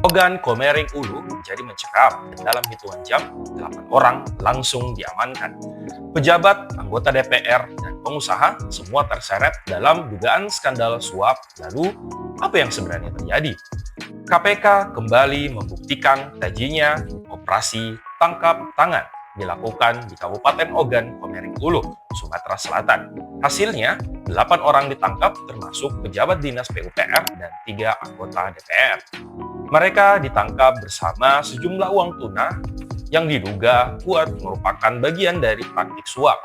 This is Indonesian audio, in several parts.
Ogan Komering Ulu menjadi mencekam dan dalam hitungan jam, 8 orang langsung diamankan. Pejabat, anggota DPR, dan pengusaha semua terseret dalam dugaan skandal suap. Lalu, apa yang sebenarnya terjadi? KPK kembali membuktikan tajinya operasi tangkap tangan dilakukan di Kabupaten Ogan Komering Ulu, Sumatera Selatan. Hasilnya, 8 orang ditangkap termasuk pejabat dinas PUPR dan 3 anggota DPR. Mereka ditangkap bersama sejumlah uang tunai yang diduga kuat merupakan bagian dari praktik suap.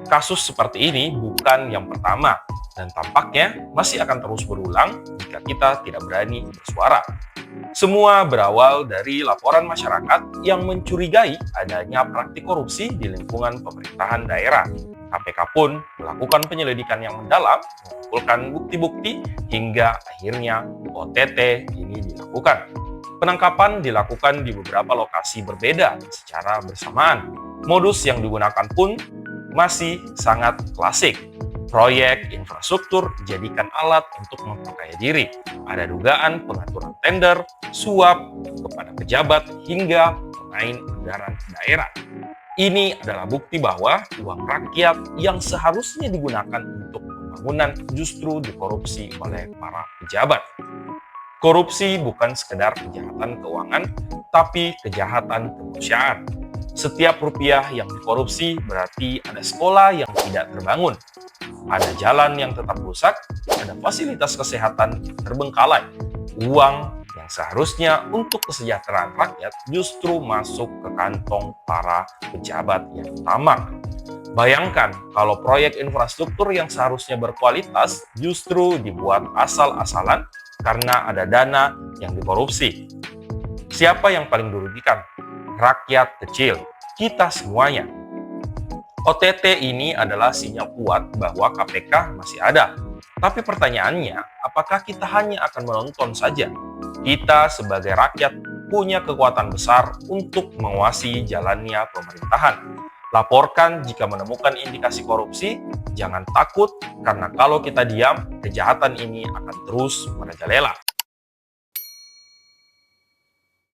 Kasus seperti ini bukan yang pertama dan tampaknya masih akan terus berulang jika kita tidak berani bersuara. Semua berawal dari laporan masyarakat yang mencurigai adanya praktik korupsi di lingkungan pemerintahan daerah. KPK pun melakukan penyelidikan yang mendalam, mengumpulkan bukti-bukti hingga akhirnya OTT ini dilakukan. Penangkapan dilakukan di beberapa lokasi berbeda secara bersamaan. Modus yang digunakan pun masih sangat klasik. Proyek infrastruktur dijadikan alat untuk memperkaya diri. Ada dugaan pengaturan tender, suap kepada pejabat, hingga pemain anggaran daerah. Ini adalah bukti bahwa uang rakyat yang seharusnya digunakan untuk pembangunan justru dikorupsi oleh para pejabat. Korupsi bukan sekedar kejahatan keuangan, tapi kejahatan kemanusiaan. Setiap rupiah yang dikorupsi berarti ada sekolah yang tidak terbangun, ada jalan yang tetap rusak, ada fasilitas kesehatan terbengkalai. Uang yang seharusnya untuk kesejahteraan rakyat justru masuk ke kantong para pejabat yang tamak. Bayangkan kalau proyek infrastruktur yang seharusnya berkualitas justru dibuat asal-asalan karena ada dana yang dikorupsi. Siapa yang paling dirugikan? Rakyat kecil, kita semuanya. OTT ini adalah sinyal kuat bahwa KPK masih ada. Tapi pertanyaannya, apakah kita hanya akan menonton saja? Kita sebagai rakyat punya kekuatan besar untuk menguasai jalannya pemerintahan. Laporkan jika menemukan indikasi korupsi, jangan takut karena kalau kita diam, kejahatan ini akan terus merajalela.